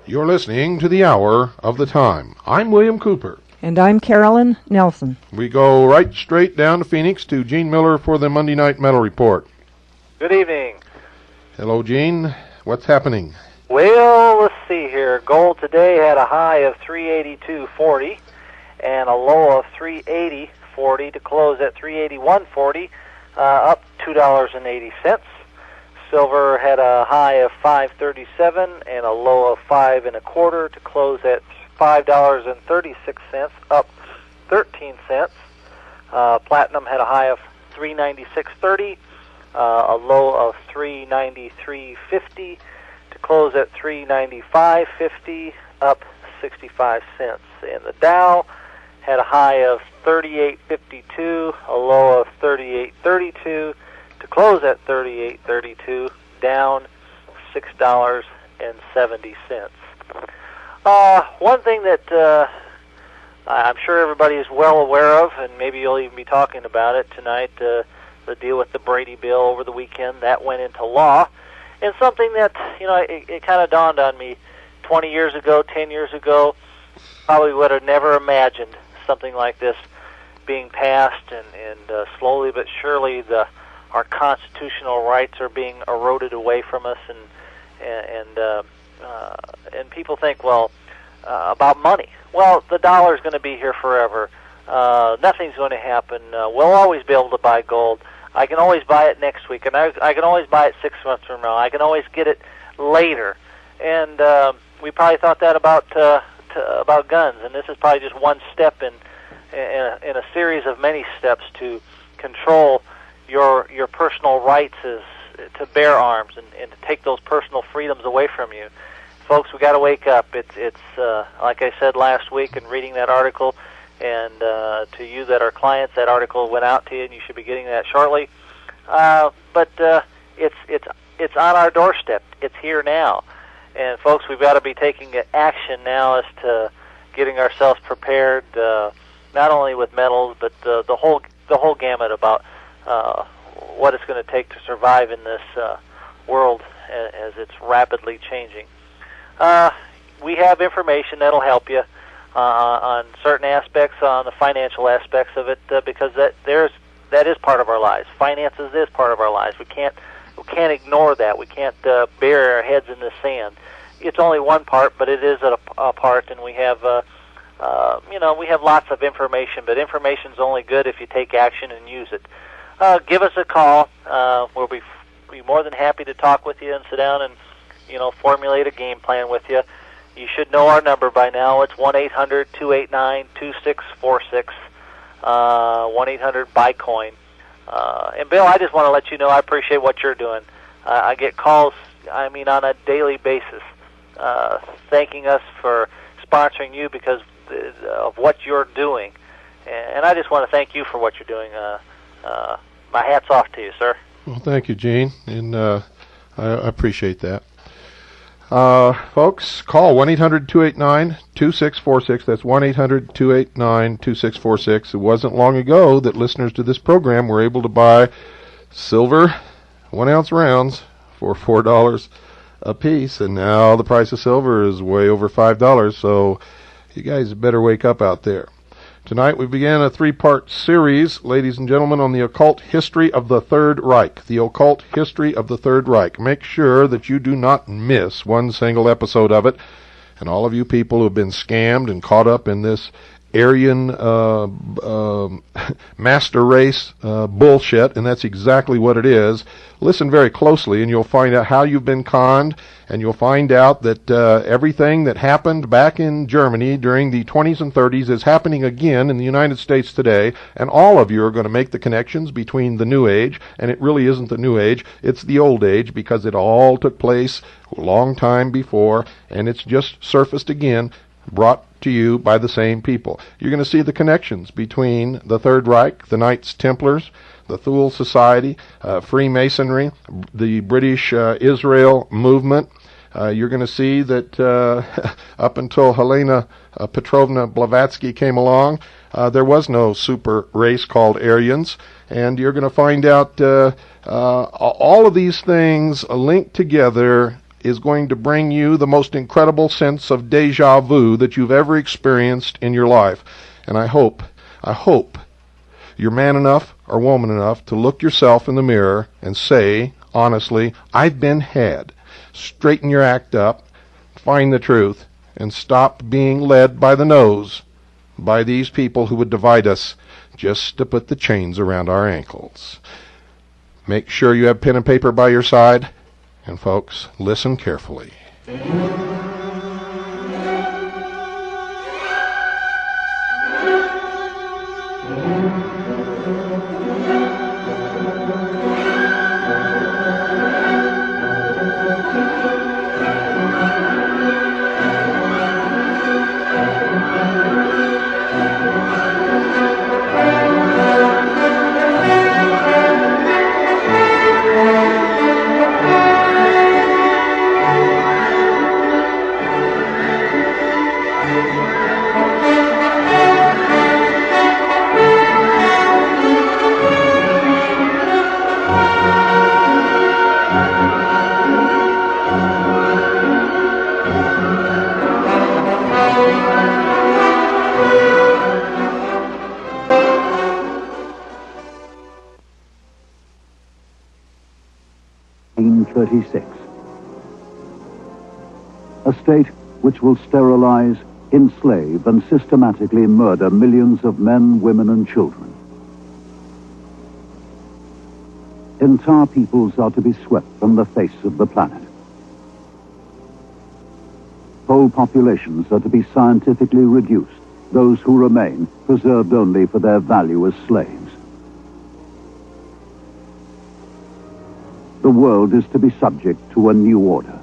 You're listening to the Hour of the Time. I'm William Cooper. And I'm Carolyn Nelson. We go right straight down to Phoenix to Gene Miller for the Monday Night Metal Report. Good evening. Hello, Gene. What's happening? Well, let's see here. Gold today had a high of 382.40 and a low of 380.40 to close at 381.40, up $2.80. Silver had a high of 537 and a low of 5 1/4 to close at $5.36, up 13 cents. Platinum had a high of 396.30, a low of 393.50 to close at 395.50, up 65 cents. And the Dow had a high of 38.52, a low of 38.32 to close at 38.32, down $6.70. One thing that I'm sure everybody is well aware of, and maybe you'll even be talking about it tonight, the deal with the Brady bill over the weekend, that went into law. And something that, it kind of dawned on me 20 years ago, 10 years ago, probably would have never imagined something like this being passed, and slowly but surely our constitutional rights are being eroded away from us, and people think, about money. Well, the dollar's going to be here forever. Nothing's going to happen. We'll always be able to buy gold. I can always buy it next week, and I can always buy it 6 months from now. I can always get it later. And we probably thought that about guns, and this is probably just one step in a series of many steps to control your personal rights to bear arms and to take those personal freedoms away from you. Folks, we got to wake up. It's like I said last week in reading that article, and to you that are clients, that article went out to you, and you should be getting that shortly. But it's on our doorstep. It's here now, and folks, we've got to be taking action now as to getting ourselves prepared, not only with metals, but the whole gamut about what it's going to take to survive in this world as it's rapidly changing. We have information that'll help you on certain aspects, on the financial aspects of it, because that is part of our lives. Finances is part of our lives. We can't ignore that. We can't bury our heads in the sand. It's only one part, but it is a part, and we have we have lots of information. But information's only good if you take action and use it. Give us a call. We'll be more than happy to talk with you and sit down and formulate a game plan with you. You should know our number by now. It's 1-800-289-2646, 1-800-BUY-COIN. And Bill, I just want to let you know I appreciate what you're doing. I get calls, on a daily basis, thanking us for sponsoring you because of what you're doing. And I just want to thank you for what you're doing. My hat's off to you, sir. Well, thank you, Gene, and I appreciate that. Folks, call 1-800-289-2646. That's 1-800-289-2646. It wasn't long ago that listeners to this program were able to buy silver 1-ounce rounds for $4 a piece, and now the price of silver is way over $5, so you guys better wake up out there. Tonight we began a 3-part series, ladies and gentlemen, on the occult history of the Third Reich. The occult history of the Third Reich. Make sure that you do not miss one single episode of it. And all of you people who have been scammed and caught up in this Aryan master race bullshit, and that's exactly what it is. Listen very closely, and you'll find out how you've been conned, and you'll find out that everything that happened back in Germany during the 20s and 30s is happening again in the United States today, and all of you are going to make the connections between the New Age, and it really isn't the New Age, it's the Old Age, because it all took place a long time before, and it's just surfaced again, brought to you by the same people. You're going to see the connections between the Third Reich, the Knights Templars, the Thule Society, Freemasonry, the British Israel movement. You're going to see that up until Helena Petrovna Blavatsky came along, there was no super race called Aryans, and you're going to find out all of these things linked together is going to bring you the most incredible sense of deja vu that you've ever experienced in your life. And I hope you're man enough or woman enough to look yourself in the mirror and say, honestly, I've been had. Straighten your act up, find the truth, and stop being led by the nose by these people who would divide us just to put the chains around our ankles. Make sure you have pen and paper by your side. And folks, listen carefully. A state which will sterilize, enslave, and systematically murder millions of men, women, and children. Entire peoples are to be swept from the face of the planet. Whole populations are to be scientifically reduced, those who remain preserved only for their value as slaves. The world is to be subject to a new order.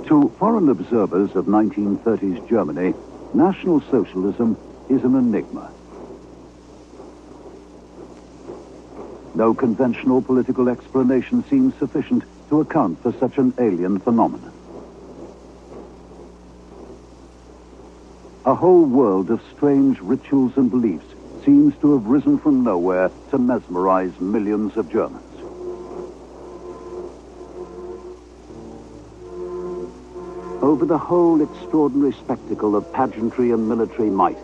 To foreign observers of 1930s Germany, National Socialism is an enigma. No conventional political explanation seems sufficient to account for such an alien phenomenon. A whole world of strange rituals and beliefs seems to have risen from nowhere to mesmerize millions of Germans. Over the whole extraordinary spectacle of pageantry and military might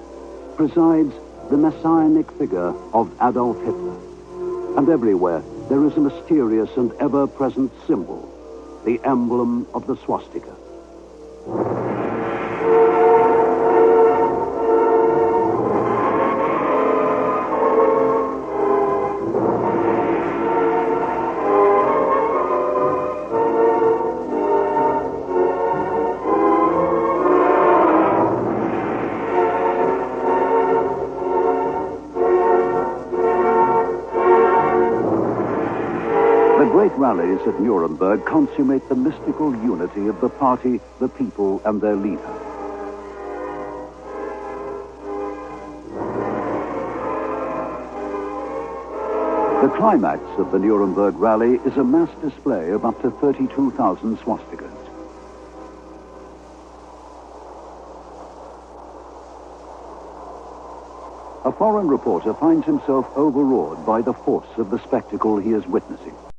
presides the messianic figure of Adolf Hitler. And everywhere there is a mysterious and ever-present symbol, the emblem of the swastika. Rallies at Nuremberg consummate the mystical unity of the party, the people, and their leader. The climax of the Nuremberg rally is a mass display of up to 32,000 swastikas. A foreign reporter finds himself overawed by the force of the spectacle he is witnessing.